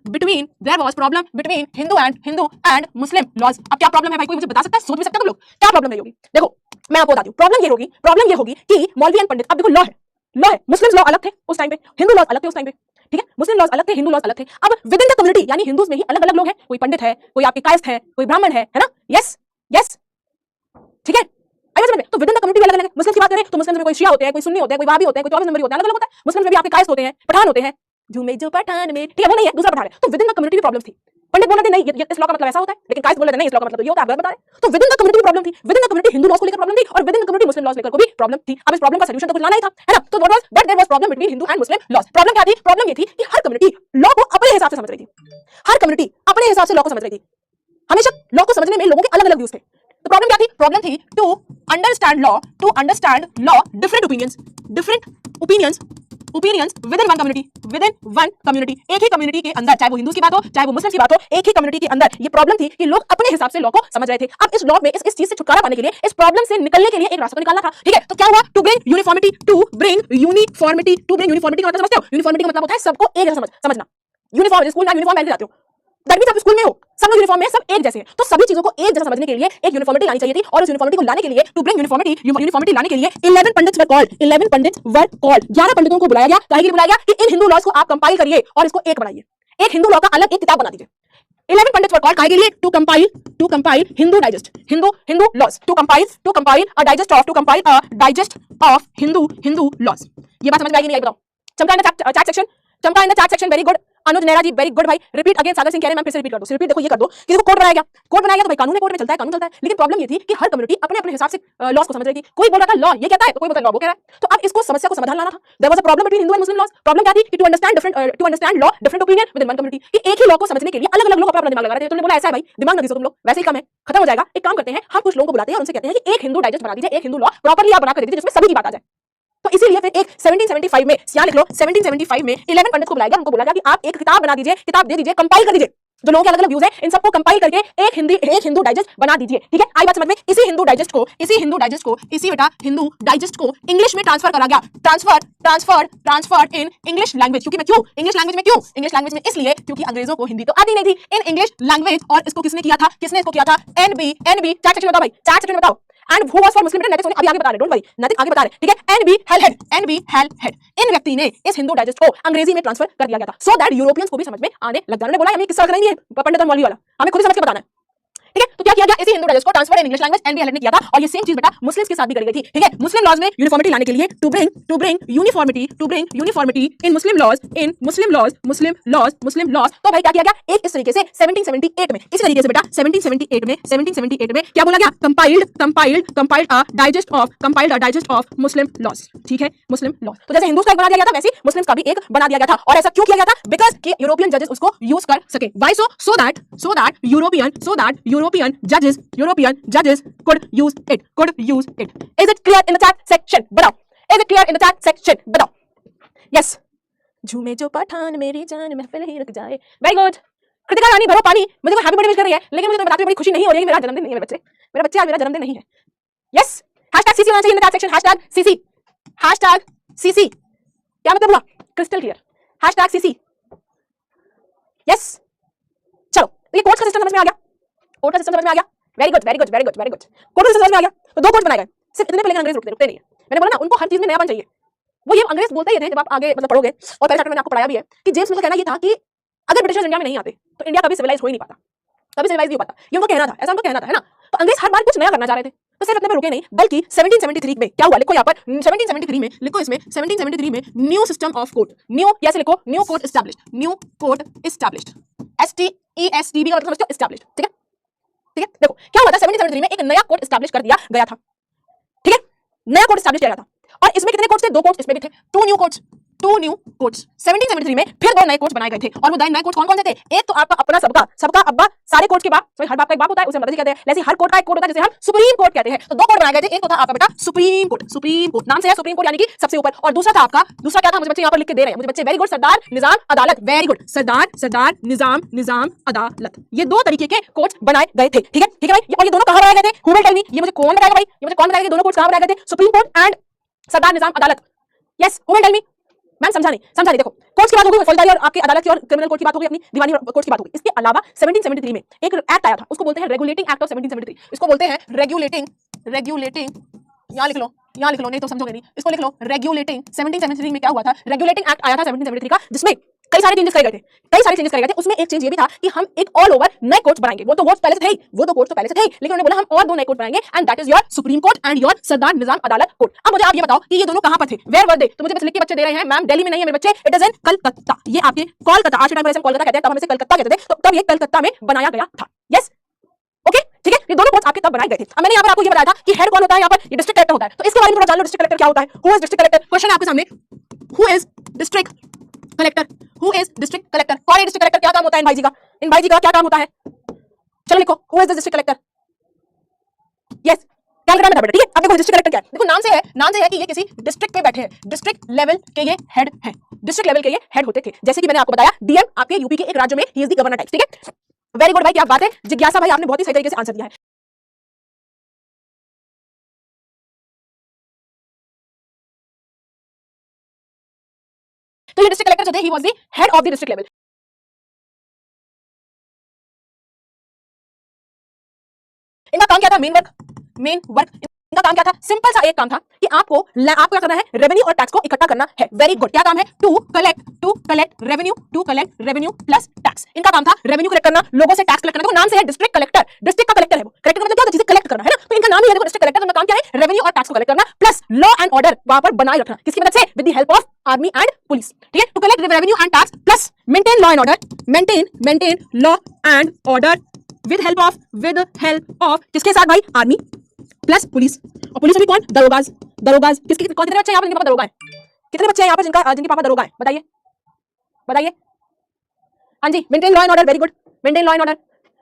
between Hindu and Muslim laws. अब क्या प्रॉब्लम है भाई, कोई मुझे बता सकता है, सोच भी सकते हैं तुम लोग, क्या प्रॉब्लम रही होगी। देखो मैं आपको बताती हूँ, प्रॉब्लम ये होगी कि मौलवी एंड पंडित, अब देखो लॉ है, मुस्लिम लॉ अलग थे उस टाइम पे, हिंदू लॉ अलग थे उस टाइम पे, ठीक है। मुस्लिम लॉज अलग थे, हिंदू लॉज अलग थे। अब विद इन द कम्युनिटी यानी हिंदूज में ही अलग अलग लोग हैं, कोई पंडित है, कोई आपके कायस्थ है, कोई ब्राह्मण है ना, यस, ठीक है। तो विद इन द कम्युनिटी अलग अलग है। मुस्लिम की बात करें तो मुस्लिम में कोई शिया होते हैं, कोई सुन्नी होते हैं, कोई वहाबी होते हैं, कोई 24 नंबरी होते हैं, अलग अलग होता है। मुस्लिम में भी आपके कायस्थ होते हैं, पठान होते हैं, झूमे जो पठान में, ठीक है, वो नहीं है, दूसरा पठान है। तो within the community problem थी। पंडित बोल रहे थे नहीं इस लॉ का मतलब ऐसा होता है, लेकिन कायस्थ बोल रहे थे नहीं इस लॉ का मतलब ये होता है, आप गलत बता रहे हैं। तो within the community problem थी, within the community Hindu laws को लेकर प्रॉब्लम थी, और within the community Muslim laws लेकर को भी प्रॉब्लम थी। अब इस प्रॉब्लम का सॉल्यूशन तो कुछ लाना ही था, है ना। तो what was that, there was problem between Hindu and Muslim laws. Problem क्या थी, प्रॉब्लम ये थी कि हर कम्युनिटी लॉ को अपने हिसाब से समझ रही थी, हर कम्युनिटी अपने हिसाब से लॉ को समझ रही थी। हमेशा लॉ को समझने में लोगों के अलग अलग व्यूज थे। तो प्रॉब्लम क्या थी, प्रॉब्लम थी to understand law different opinions within one community, एक ही कम्युनिटी के अंदर, चाहे वो हिंदू की बात हो चाहे वो मुस्लिम की बात हो, एक ही कम्युनिटी के अंदर ये प्रॉब्लम थी कि लोग अपने हिसाब से लॉ को समझ रहे थे। अब इस लॉ में इस चीज से छुटकारा पाने के लिए, इस प्रॉब्लम से निकलने के लिए एक रास्ता निकालना था, ठीक है। तो क्या हुआ, टू ब्रिंग यूनिफॉर्मिटी का मतलब समझते हो, यूनिफॉर्मिटी का मतलब होता है सबको एक जैसा समझना। यूनिफॉर्म, स्कूल में यूनिफॉर्म पहन के जाते हो, दैट मींस आप स्कूल में हो, सब लोग यूनिफॉर्म में, सब एक जैसे हैं। तो सभी चीजों को एक जैसा समझने के लिए एक यूनिफॉर्मिटी लानी चाहिए थी, और उस यूनिफॉर्मिटी को लाने के लिए, टू ब्रिंग यूनिफॉर्मिटी लाने के लिए 11 पंडित्स वर कॉल्ड, 11 पंडितों को बुलाया गया। काहे के लिए बुलाया गया कि इन हिंदू लॉज को आप कंपाइल करिए और इसको एक बनाइए, एक हिंदू लॉ का अलग एक किताब बना दीजिए। 11 पंडित्स वर कॉल्ड काहे के लिए, to compile Hindu digest, Hindu laws, to compile a digest of Hindu laws. ये बात समझ में आई नहीं आई बताओ। चमका in the chat section, very good Anuj Nehra ji, very good भाई। रिपीट अगेन, सागर सिंह कह रहे हैं, मैं फिर से रिपीट कर दो, रिपीट देखो ये कर दो कि देखो कोर्ट बनाया गया तो भाई कानून है, कोर्ट में चलता है, कानून चलता है। लेकिन प्रॉब्लम ये थी कि हर कम्युनिटी अपने अपने हिसाब से लॉज को समझ रही थी। कोई बोल रहा था लॉ ये कहता है, तो कोई बोलता है लॉ वो कह रहा है। तो अब इसको समस्या को समाधान लाना था। There was a problem between Hindu and Muslim laws. Problem क्या थी कि to understand law different opinion within one community, कि एक ही लॉ को समझने के लिए अलग अलग लोग अपना दिमाग लगा रहे थे। तुमने बोला ऐसा है भाई, दिमाग न घिसो तुम लोग, वैसे ही कम है, खत्म हो जाएगा। एक काम करते हैं, हम कुछ लोगों को बुलाते हैं और उनसे कहते हैं कि एक हिंदू डाइजेस्ट बना दीजिए, एक हिंदू लॉ प्रॉपर्ली आप बना कर दे दीजिए जिसमें सभी की बात आ जाए। तो इसीलिए फिर एक 1775 में, यहाँ लिख लो 1775 में 11 पंडित को बुलाया गया, उनको बोला गया कि आप एक किताब बना दीजिए, किताब दे दीजिए, कंपाइल कर दीजिए, जो लोगों के अलग अलग व्यूज हैं इन सबको कंपाइल करके एक हिंदू डाइजेस्ट बना दीजिए, ठीक है। आई बात समझ में। इसी हिंदू डाइजेस्ट को इंग्लिश में ट्रांसफर करा गया, ट्रांसफर इन इंग्लिश लैंग्वेज। क्योंकि मैं क्यों इंग्लिश लैंग्वेज में इसलिए क्योंकि अंग्रेजों को हिंदी तो आती नहीं थी, इन इंग्लिश लैंग्वेज। और इसको किसने इसको किया था, एनबी चैट सेक्शन बताओ भाई, चैट सेक्शन बताओ। And who was for Muslim नैतिक, अभी आगे बता रहे, डोंट वरी, नैतिक आगे बता रहे, ठीक है। एनबी हेलहेड, इन व्यक्ति ने इस हिंदू डाइजेस्ट को अंग्रेजी में ट्रांसफर कर दिया गया था, सो दैट यूरोपियंस को भी समझ में आने लग जाए। बोला हमें किस्सा नहीं है पंडित और मौलवी वाला, हमें खुद ही समझ के बताना है, ठीक है। तो क्या किया गया, इसी हिंदू डाइजेस्ट को transfer in English language N B Halhed ने किया था, और ये सेम चीज बेटा मुस्लिम्स के साथ भी करी गई थी। ठीक है, मुस्लिम लॉज में यूनिफॉर्मिटी लाने के लिए to bring uniformity in Muslim laws तो भाई क्या किया गया, एक इस तरीके से 1778 में, इस तरीके से बेटा 1778 में क्या बोला गया, compiled a digest of Muslim laws. ठीक है, मुस्लिम लॉज। तो जैसे हिंदूज का एक बना दिया गया था, वैसे मुस्लिम्स का भी एक बना दिया गया था। और ऐसा क्यों किया गया था, बिकॉज कि यूरोपियन जजेस उसको यूज कर सके। व्हाई सो दैट यूरोपियन जजेस could use it. Is it clear in the chat section? बताओ, is it clear in the chat section? बताओ। yes, झूमे जो पठान मेरी जान महफिल ही रुक जाए। Very good. कृतिका रानी भरो पानी मुझे को हैप्पी बर्थडे विश कर रही है, लेकिन मुझे तो बताते हुए बड़ी खुशी नहीं हो रही है कि मेरा जन्मदिन नहीं है। बच्चे, मेरा बच्चे आज मेरा जन्मदिन नहीं है। यस, #CC होना चाहिए इन द चैट सेक्शन, #CC। क्या मतलब हुआ, क्रिस्टल क्लियर, #CC। यस, चलो, ये कोर्स का सिस्टम समझ में आ गया, वेरी गुड। कोर्स समझ में आ गया। तो दो कोर्स बनाए गए, सिर्फ इतने पे, लेकिन अंग्रेज रुकते नहीं है। मैंने बोला ना, उनको हर चीज में नयापन चाहिए। वो ये अंग्रेज बोलते ही थे, जब आप आगे मतलब पढ़ोगे, और पहले चैप्टर में मैंने आपको पढ़ाया भी है कि जेम्स मिल का कहना ये था कि अगर ब्रिटिशर्स इंडिया में नहीं आते तो इंडिया कभी सिविलाइज हो ही नहीं पाता, कभी सिविलाइज नहीं हो पाता। ये उनको कहना था, ऐसा उनको कहना था, है ना। तो अंग्रेज हर बार कुछ नया करना चाह रहे थे, तो सिर्फ अपने पे रुके नहीं, बल्कि 1773 में क्या हुआ, लिखो यहाँ पर 1773 में, लिखो इसमें 1773 में new system of court, new कैसे लिखो, न्यू कोर्ट एस्टैब्लिश्ड, STESTB का मतलब समझते हो, एस्टैब्लिश्ड। ठीक है, देखो क्या हुआ था, 1773 में एक नया कोर्ट एस्टैब्लिश कर दिया गया था। ठीक है, नया कोर्ट एस्टैब्लिश किया गया था, और इसमें कितने कोर्ट्स थे, दो कोर्ट्स इसमें भी थे, टू न्यू कोर्ट्स 1773 में फिर दो नए कोर्ट्स बनाए गए थे। और वो नए कोर्ट्स कौन से थे, एक तो आपका अपना सबका अब्बा, सारे कोर्ट्स के बाप, सॉरी हर बाप का एक बाप होता है, उसे मदद कहते हैं, जैसे हर कोर्ट का एक कोर्ट होता है, जैसे हम सुप्रीम कोर्ट कहते हैं। तो दो कोर्ट बनाए गए थे, एक तो था आपका बेटा सुप्रीम कोर्ट नाम से है, सुप्रीम कोर्ट यानी कि सबसे ऊपर, और दूसरा था आपका, दूसरा क्या था, मुझे बच्चे यहाँ पर लिख के दे रहे हैं, मुझे बच्चे, वेरी गुड, सरदार निजाम अदालत, वेरी गुड, सरदार निजाम अदालत। ये दो तरीके के कोर्ट्स बनाए गए थे। ठीक है भाई, और ये दोनों कहां बनाए गए थे, हु विल टेल मी, ये मुझे कौन बताएगा भाई, ये मुझे कौन बताएगा, दोनों कोर्ट्स कहां बनाए गए थे, supreme court and Sardar Nizam Adalat. Yes, who will tell me. Ma'am समझा नहीं। देखो, कोर्ट्स की बात होगी, फौजदारी और आपकी अदालत की और क्रिमिनल कोर्ट की बात होगी, अपनी दीवानी कोर्ट्स की बात होगी। इसके अलावा 1773 में एक एक्ट आया था, उसको बोलते हैं रेगुलेटिंग एक्ट ऑफ 1773। इसको बोलते हैं रेगुलेटिंग, यहाँ लिख लो नहीं तो समझोगे नहीं, इसको लिख लो रेगुलेटिंग। 1773 में क्या हुआ था, रेगुलेटिंग एक्ट आया था 1773 का, जिसमें कई सारे चेंजेस करे गए थे। उसमें एक चेंज ये भी था कि हम एक ऑल ओवर नए कोर्ट्स बनाएंगे। वो दो कोर्ट्स पहले से थे, लेकिन उन्होंने बोला हम और दो नए कोर्ट बनाएंगे, and that is your supreme court and your Sardar Nizam Adalat court. अब मुझे आप ये बताओ कि ये दोनों कहां पर थे, वेयर वर दे। तो मुझे बस लिख के बच्चे दे रहे हैं, मैम दिल्ली में नहीं है मेरे बच्चे, इट इज इन कलकत्ता। ये आपके कोलकाता, आज के टाइम में कोलकाता कहते हैं, तब हम इसे कलकत्ता कहते थे, तो तब ये कलकत्ता में बनाया गया था। यस, ओके, ठीक है, ये दोनों कोर्ट्स आपके तब बनाए गए थे। अब मैंने यहाँ पर आपको ये बताया था कि हेड कौन होता है, यहाँ पर ये डिस्ट्रिक्ट कलेक्टर होता है। तो इसके बारे में थोड़ा जान लो, डिस्ट्रिक्ट कलेक्टर क्या होता है, who is district collector. Question है आपके सामने, हु इज डिस्ट्रिक्ट कलेक्टर, कौन है डिस्ट्रिक्ट कलेक्टर, क्या काम होता है इन भाई जी का क्या काम होता है, चलो लिखो, who is the district collector. Yes, Calcutta में था बेटा। ठीक है, अब देखो डिस्ट्रिक्ट कलेक्टर क्या है, देखो नाम से है कि ये किसी डिस्ट्रिक्ट पे बैठे हैं, डिस्ट्रिक्ट लेवल के ये हेड हैं, डिस्ट्रिक्ट लेवल के ये हेड होते थे। जैसे कि मैंने आपको बताया, डीएम आपके यूपी के एक राज्य में he is the governor type. ठीक है, वेरी गुड भाई, क्या बात है, जिज्ञासा भाई आपने बहुत ही सही तरीके से आंसर दिया है। तो ये डिस्ट्रिक्ट कलेक्टर जो थे, he was the head of the district level. इनका काम क्या था, मेन वर्क इनका काम क्या था, सिंपल सा एक काम था कि आपको क्या करना है, रेवेन्यू और टैक्स को इकट्ठा करना है। वेरी गुड, क्या काम है, to collect revenue plus tax. इनका काम था रेवेन्यू कलेक्ट करना, लोगों से टैक्स कलेक्ट करना। देखो नाम से है डिस्ट्रिक्ट कलेक्टर, डिस्ट्रिक्ट का कलेक्टर है वो, कलेक्टर मतलब क्या होता है, चीजें कलेक्ट करना, है ना। तो इनका नाम ही है देखो डिस्ट्रिक्ट कलेक्टर, उनका काम क्या है, रेवेन्यू और टैक्स को कलेक्ट करना, प्लस लॉ एंड ऑर्डर वहां पर बनाए रखना, किसकी मदद से, with the help of army and police. ठीक है, to collect revenue and tax plus maintain law and order, maintain law and order with help of किसके साथ भाई, आर्मी प्लस पुलिस। और पुलिस में भी कौन, दरोगाज। कितने बच्चे यहाँ पर, जिनके पापा दरोगा है, कितने बच्चे हैं यहाँ पर जिनके पापा दरोगा है, बताइए। हाँ जी, maintain law and order, very good, maintain law and order,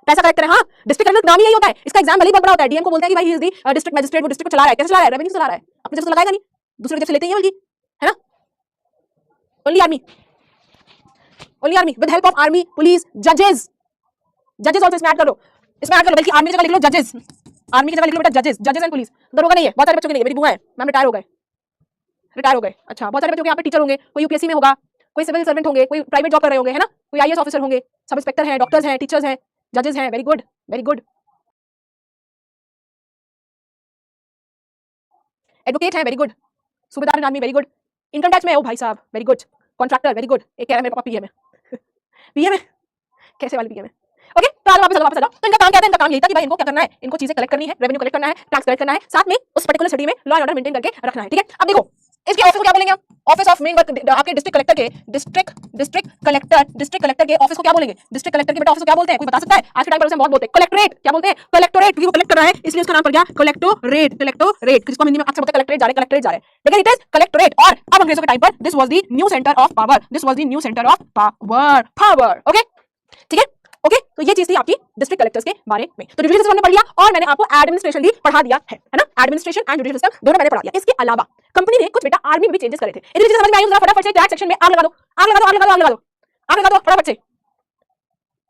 पैसा कलेक्ट करें। हाँ, डिस्ट्रिक्ट कलेक्टर नाम ही यही होता है, इसका एग्जाम भले ही बहुत बड़ा होता है। डीएम को बोलते हैं कि भाई he is the district magistrate, वो डिस्ट्रिक्ट को चला रहा है, कैसे चला रहा है, रेवेन्यू चला रहा है, अपने जैसे लगाएगा नहीं, दूसरे जैसे लेते ही है बल्कि, है ना। Only army with help of army, police, जजेस ऑल्सो इसमें ऐड कर लो, बल्कि आर्मी की जगह लिख लो जजेस, आर्मी की जगह लिख लो बेटा जजेस एंड पुलिस। दरोगा नहीं है, बहुत सारे बच्चों के लिए, मेरी बुआ है मैम, रिटायर हो गए। अच्छा, बहुत सारे बच्चों के यहाँ पे टीचर होंगे, कोई यूपीएससी में होगा, कोई सिविल सर्वेंट होंगे, कोई प्राइवेट जॉब कर रहे होंगे, है ना, कोई आईएएस ऑफिसर होंगे, सब इंस्पेक्टर हैं, डॉक्टर्स हैं, टीचर्स हैं, जजेस हैं। वेरी गुड, एडवोकेट है, वेरी गुड, सूबेदार army, very good, income tax में हो भाई साहब, very good, contractor, very good. एक कह रहा है मेरे पापा पीएम है पीएम है, कैसे वाले पीएम है। ओके, तो आज वापस आ जाओ। तो इनका काम क्या था? इनका काम यही था कि भाई इनको क्या करना है, इनको चीजें कलेक्ट करनी है, रेवेन्यू कलेक्ट करना है, टैक्स कलेक्ट करना है, साथ में उस पर्टिकुलर सिटी में लॉ एंड ऑर्डर मेंटेन करके रखना है। ठीक है, अब देखो इसके ऑफिस को क्या बोलेंगे हम? ऑफिस ऑफ मेन वर्क, आपके डिस्ट्रिक्ट कलेक्टर के डिस्ट्रिक्ट कलेक्टर के ऑफिस को क्या बोलेंगे? डिस्ट्रिक्ट कलेक्टर के बेटा ऑफिस को क्या बोलते हैं? कोई बता सकता है? आज के टाइम पर उसे बहुत बोलते हैं कलेक्टरेट। क्या बोलते हैं? कलेक्टोरेट, क्योंकि वो कलेक्ट कर रहा है इसलिए उसका नाम पड़ गया कलेक्टोरेट। जिसको हिंदी में अक्सर बोलते हैं कलेक्टरेट जा रहे हैं, लेकिन इट इज कलेक्टोरेट। और अब अंग्रेजों के टाइम पर this was the new centre of power. Okay, ठीक है, ओके, तो ये चीज थी आपकी डिस्ट्रिक्ट कलेक्टर्स के बारे में। तो जुडिशियल सिस्टम हमने पढ़ लिया और मैंने आपको एडमिनिस्ट्रेशन भी पढ़ा दिया है ना? एडमिनिस्ट्रेशन एंड जुडिशियल सिस्टम दोनों मैंने पढ़ा दिया। इसके अलावा कंपनी ने कुछ बेटा आर्मी में भी चेंजेस करे थे। इतनी चीजें समझ में आई? जरा फटाफट से टैक्स सेक्शन में आग लगा दो फटाफट से।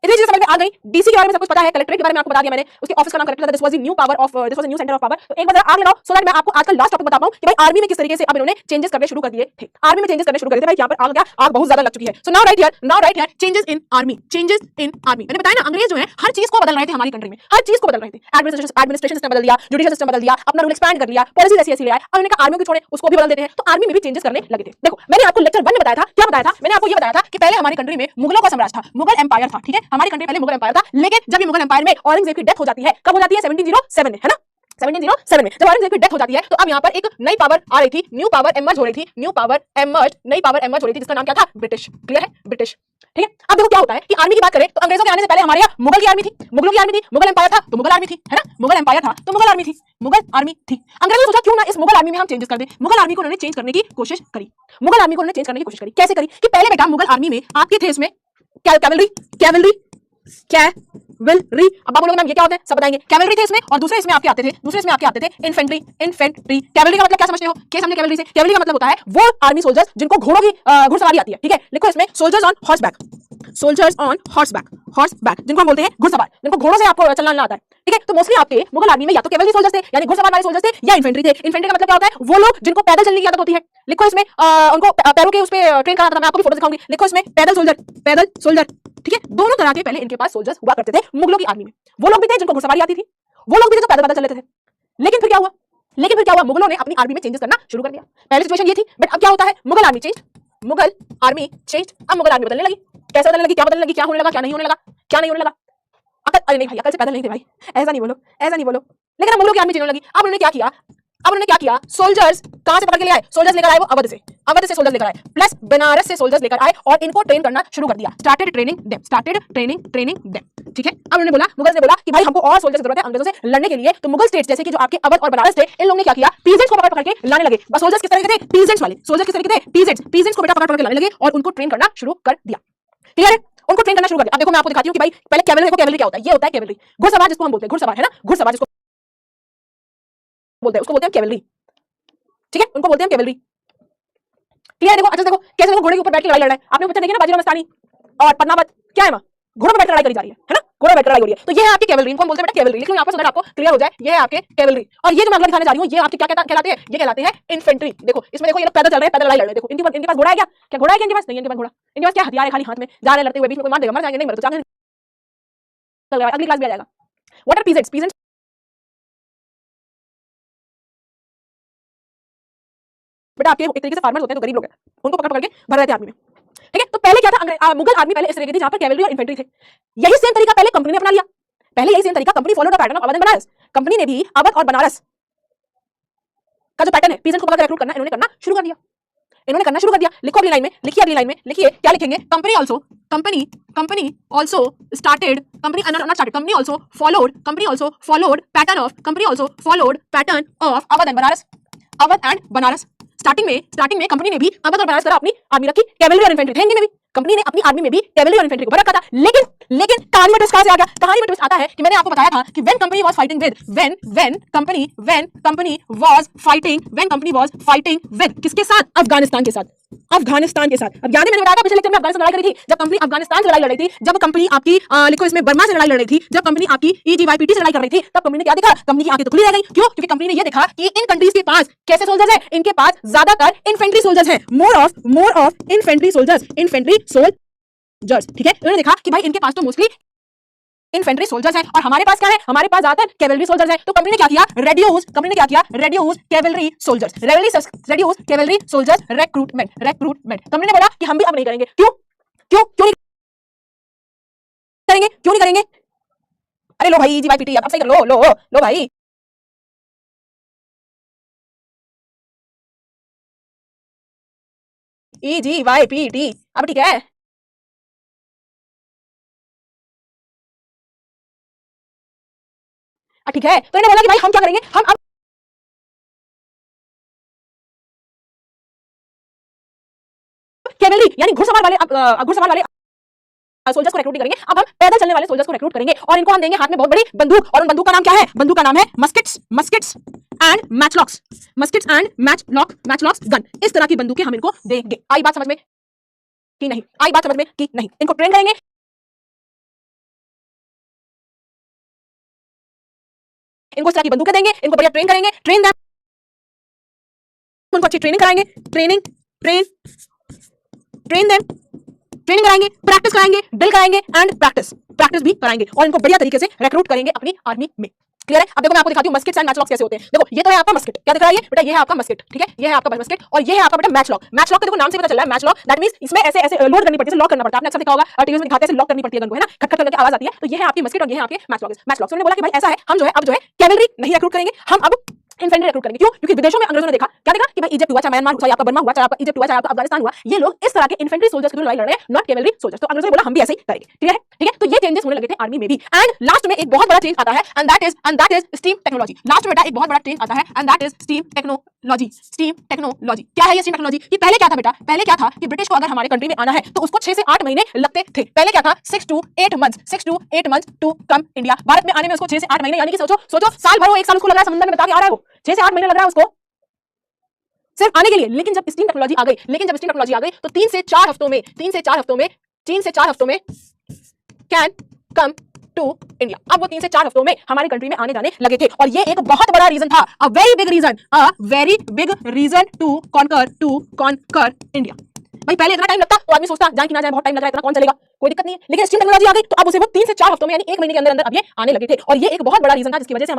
इतनी चीजें समझ में आ गई। डीसी के बारे में सब कुछ पता है, कलेक्टरेट के बारे में आपको बता दिया मैंने, उसके ऑफिस का नाम कलेक्टर था। This was the new centre of power. तो एक बार आग लगाओ सो दैट मैं आपको आज का लास्ट टॉपिक बता पाऊं कि भाई आर्मी में किस तरीके से अब इन्होंने चेंजेस करने शुरू कर दिए थे। आर्मी में चेंजेस करने शुरू कर दिए थे भाई। यहां पर आग गया, आग बहुत ज्यादा लग चुकी है। So now right here changes in army. मैंने बताया ना, अंग्रेज जो है हर चीज को बदल रहे थे हमारी कंट्री में, हर चीज को बदल रहे थे। एडमिनिस्ट्रेशन सिस्टम बदल दिया, जुडिशियल सिस्टम बदल दिया, अपना रूल एक्सपैंड कर लिया, पॉलिसी ऐसी ले आए। अब उन्होंने कहा आर्मी को छोड़े, उसको भी बदल देते हैं। तो आर्मी में भी चेंजेस करने लगे थे। देखो मैंने आपको लेक्चर 1 में बताया था, क्या बताया था? मैंने आपको ये बताया था कि पहले हमारी कंट्री में मुगलों का साम्राज्य था, मुगल एम्पायर था। ठीक है, हमारी कंट्री पहले मुगल एम्पायर था, लेकिन जब ये मुगल एम्पायर में औरंगजेब की डेथ हो जाती है, कब हो जाती है? 1707 में, है ना? 1707 में जब औरंगजेब की डेथ हो जाती है तो अब यहाँ पर एक नई पावर आ रही थी, न्यू पावर एमर्ज हो रही थी, नई पावर एमर्ज हो रही थी, जिसका नाम क्या था? ब्रिटिश। क्लियर है? ब्रिटिश। ठीक है, अब देखो क्या होता है कि आर्मी की बात करें तो अंग्रेजों के आने से पहले हमारे यहाँ मुगल की आर्मी थी, मुगलों की आर्मी थी, मुगल एम्पायर था तो मुगल आर्मी थी, है ना? मुगल एम्पायर था तो मुगल आर्मी थी। अंग्रेजों ने सोचा क्यों ना इस मुगल आर्मी में हम चेंजेस कर दें। मुगल आर्मी को उन्होंने चेंज करने की कोशिश करी। कैसे करी? कि पहले बेटा मुगल आर्मी में आपके थे इसमें कैवलरी। अब आप बोलोगे मैम ये क्या होता है? सब बताएंगे। कैवलरी थे इसमें और दूसरे इसमें आपके आते थे इन्फेंट्री। कैवलरी का मतलब क्या समझते हो? क्या समझे कैवलरी से? कैवलरी का मतलब होता है वो आर्मी सोल्जर्स जिनको घोड़ों की घुड़सवारी आती है। ठीक है, लिखो इसमें सोल्जर्स ऑन हॉर्सबैक, जिनको हम बोलते हैं घुड़सवार, जिनको घोड़ों से आपको चलना आता है। ठीक है, तो मोस्टली आपके मुगल आर्मी में या तो कैवलरी सोल्जर्स थे यानी घुड़सवार वाले सोल्जर्स थे, या इन्फेंट्री थे। इन्फेंट्री का मतलब क्या होता है? वो लोग जिनको पैदल चलने की आदत होती है। लिखो इसमें उनको पैरों के उस पे ट्रेन कराता था। मैं आपको भी फोटो दिखाऊंगी। लिखो इसमें पैदल सोल्जर। ठीक है, दोनों तरह के पहले इनके पास सोल्जर्स हुआ करते थे मुगलों की आर्मी में। वो लोग भी थे जिनको घुड़सवारी आती थी, वो लोग भी थे जो पैदल चल लेते थे। लेकिन फिर क्या हुआ? मुगलों ने अपनी आर्मी में चेंजेस करना शुरू कर दिया। पहले सिचुएशन ये थी, बट अब क्या होता है? Mughal army change. अब मुगल आर्मी बदलने लगी। कैसे बदलने लगी? क्या बदलने लगी? क्या होने लगा? क्या नहीं होने लगा? अरे नहीं भाई, अकल से पैदल नहीं थे भाई, ऐसा नहीं बोलो। लेकिन अब मुगलों की आर्मी चेंज होने लगी। अब उन्होंने क्या किया? सोल्जर्स कहां से पकड़ के ले आए? सोल्जर्स लेकर आए वो अवध से सोल्जर्स लेकर आए, प्लस बनारस से सोल्जर्स लेकर आए और इनको ट्रेन करना शुरू कर दिया। Started training them. ठीक है, अब उन्होंने बोला, मुगल्स ने बोला कि भाई हमको और सोल्जर्स की जरूरत है अंग्रेजों से लड़ने के लिए। तो मुगल स्टेट्स जैसे कि जो आपके अवध और बनारस थे, इन लोगों ने क्या किया? पीजेंट्स को पकड़ के लाने लगे। बस सोल्जर्स किस तरह के थे? पीजेंट्स वाले। सोल्जर्स किस तरह के थे? पीजेंट्स को बेटा पकड़ के लाने लगे और उनको ट्रेन करना शुरू कर दिया। क्लियर है? उनको ट्रेन करना शुरू कर दिया। अब देखो मैं आपको दिखाती हूं कि भाई पहले कैवलरी देखो, कैवलरी क्या होता है? ये होता है कैवलरी, घुड़सवार जिसको हम बोलते हैं, घुड़सवार है ना, घुड़सवार जिसको बोलते हैं, उसको बोलते हैं कैवलरी। ठीक है, उनको बोलते हैं कैवलरी। क्लियर? देखो अच्छा, देखो कैसे देखो घोड़े के ऊपर बैठ के लड़ाई लड़ रहा है। आपने बच्चा देखे ना बाजीराव मस्तानी और पद्मावत, क्या है वहां? घोड़े पर बैठ कर लड़ाई करी जा रही है ना? घोड़े पर बैठ कर लड़ाई हो रही है। तो ये है आपकी कैवलरी, इनको हम बोलते हैं बेटा कैवलरी। लिख लो यहां पर सो दैट आपको क्लियर हो जाए। ये है आपके कैवलरी। और ये जो मैं अगला दिखाने जा रही हूं, ये आपके क्या कहलाते हैं? ये कहलाते हैं इन्फेंट्री। देखो इसमें देखो ये लोग पैदल चल रहे हैं, पैदल लड़ाई लड़ रहे हैं। देखो इनके पास घोड़ा है क्या? घोड़ा है क्या इनके पास? नहीं, इनके पास घोड़ा। इनके पास क्या हथियार है? खाली हाथ में जा रहे लड़ते हुए, बीच में कोई मार देगा, मर जाएंगे, नहीं मर तो जाएंगे। अगली क्लास में आ जाएगा। What are peasants? बेटा आपके एक तरीके से फार्मर्स होते हैं, तो गरीब लोग हैं, उनको पकड़ के भर रहे थे आर्मी में। ठीक है, तो पहले क्या था? मुगल आर्मी पहले इस तरीके थी जहां पर कैवलरी और इन्फेंट्री थे। यही सेम तरीका पहले कंपनी ने अपना लिया। Company follow the pattern of Awadh and Banaras. Company ने भी अवध और बनारस का जो पैटर्न है, पीजेंट्स को पकड़ के रिक्रूट करना, इन्होंने करना शुरू कर दिया। लिखो अगली लाइन में, लिखिए क्या लिखेंगे? Company also followed pattern of Awadh and Banaras. Starting में कंपनी ने भी अवध और बनारस तरह अपनी आर्मी रखी। कैवलरी और इन्फेंट्री थे इनमें भी। कंपनी ने अपनी आर्मी में भी कैवलरी और इन्फेंट्री को भर रखा था। लेकिन कहानी में ट्विस्ट कहां से आ गया? कहानी में ट्विस्ट आता है कि मैंने आपको बताया था कि when company was fighting with किसके साथ? अफगानिस्तान के साथ। अब याद है मैंने बताया था पिछले लेक्चर में अफगानिस्तान लड़ाई करी थी, जब कंपनी अफगानिस्तान से लड़ाई लड़ रही थी, जब कंपनी आपकी लिखो इसमें बर्मा से लड़ाई लड़ रही थी, जब कंपनी आपकी ईजीवाईपीटी से लड़ाई कर रही थी, तब कंपनी ने क्या देखा? कंपनी की आंखें तो खुली रह गई। क्यों? क्योंकि कंपनी ने ये देखा कि इन कंट्रीज के पास कैसे सोल्जर्स हैं? इनके पास ज्यादातर इन्फेंट्री सोल्जर्स हैं। More of infantry soldiers. ठीक है, उन्होंने देखा कि भाई इनके पास तो मोस्टली इन्फेंट्री सोल्जर्स हैं और हमारे पास क्या है? हमारे पास ज्यादातर कैवलरी सोल्जर्स हैं। तो कंपनी ने क्या किया? Reduce cavalry soldiers recruitment. Company ने बोला कि हम भी अब नहीं करेंगे। क्यों नहीं करेंगे, क्यों नहीं करेंगे? अरे लो भाई GYPT अब सही कर लो भाई। EGYPT अब ठीक है। ठीक है, तो इन्होंने बोला कि भाई हम क्या करेंगे, हम अब कैवेलरी यानी घुड़सवार वाले सोल्जर्स को रिक्रूट करेंगे। अब हम पैदल चलने वाले सोल्जर्स को रिक्रूट करेंगे और इनको हम देंगे हाथ में बहुत बड़ी बंदूक, और उन बंदूक का नाम क्या है? बंदूक का नाम है मस्केट्स एंड मैचलॉक्स गन। इस तरह की बंदूकें हम इनको देंगे। आई बात समझ में कि नहीं? आई बात समझ में कि नहीं? इनको ट्रेन करेंगे, इनको इस तरह की बंदूकें देंगे, इनको बढ़िया ट्रेन करेंगे, उनको अच्छी ट्रेनिंग कराएंगे, ट्रेनिंग कराएंगे, प्रैक्टिस कराएंगे, ड्रिल कराएंगे एंड प्रैक्टिस भी कराएंगे, और इनको बढ़िया तरीके से रिक्रूट करेंगे अपनी आर्मी में। क्लियर है? अब देखो मैं आपको दिखाती हूँ मस्केट्स एंड मैचलॉक्स कैसे होते हैं। देखो ये तो है आपका मस्केट, क्या दिख रहा है ये बेटा? ये है आपका मस्केट, ठीक है, ये है आपका मस्केट, और ये है आपका बेटा मैचलॉक। मैचलॉक के देखो नाम से पता चल रहा है मैचलॉक, दैट मींस इसमें ऐसे ऐसे लोड करनी पड़ती है, लॉक करना पड़ता है। आपने अक्सर देखा होगा टीवी में दिखाते हैं, ऐसे लॉक करनी पड़ती है गन को, है ना, खट खट करके आवाज आती है। तो ये है आपकी मस्केट और ये है आपके मैचलॉक। उन्होंने बोला कि भाई ऐसा है, हम जो है अब जो है कैवेलरी नहीं रिक्रूट करेंगे, हम अब इन्फेंट्री रिक्रूट करेंगे। क्यों? क्योंकि विदेशों में अंग्रेजों ने देखा, क्या देखा कि भाई इजिप्ट हुआ, चाहे म्यांमार हुआ, चाहे आपका बर्मा हुआ, चाहे आपका इजिप्ट हुआ, चाहे आपका अफगानिस्तान हुआ, ये लोग इस तरह के इन्फेंट्री सोल्जर्स के लड़ाई लड़ रहे हैं, नॉट कैवेलरी सोल्जर्स। तो अंग्रेजों ने बोला हम भी ऐसे ही करेंगे। ठीक है, ठीक है, तो ये चेंजेस होने लगे थे आर्मी में भी। एंड लास्ट में एक बहुत बड़ा चेंज आता है, and that is steam technology. Last में बेटा एक बहुत बड़ा चेंज आता है, and that is steam technology. क्या है ये स्टीम टेक्नोलॉजी? कि पहले क्या था बेटा? पहले क्या था कि ब्रिटिश को अगर हमारे कंट्री में आना है तो उसको 6 से 8 महीने लगते थे। पहले क्या था? 6 to 8 months to come India. भारत में आने में उसको 6 से 8 महीने, यानी कि सोचो साल भर, वो 1 साल उसको लग रहा है समंदर में बिता के आ रहा है, वो 6 से 8 महीने लग रहा है उसको सिर्फ आने के लिए। लेकिन जब स्टीम टेक्नोलॉजी आ गई तो 3 से 4 हफ्तों में कैन कम टू इंडिया। अब वो 3 से 4 हफ्तों में हमारी कंट्री में आने जाने लगे थे, और ये एक बहुत बड़ा रीजन था, a very big reason to conquer India. भाई पहले इतना टाइम लगता तो आदमी सोचता जाए कि ना जाए, बहुत टाइम लग रहा है, इतना कौन चलेगा, कोई दिक्कत नहीं है। लेकिन स्टीम टेक्नोलॉजी आ गई तो अब उसे वो 3 से 4 हफ्तों में यानी 1 महीने के अंदर अब ये आने लगे थे, और ये एक बहुत बड़ा रीजन था जिसकी वजह से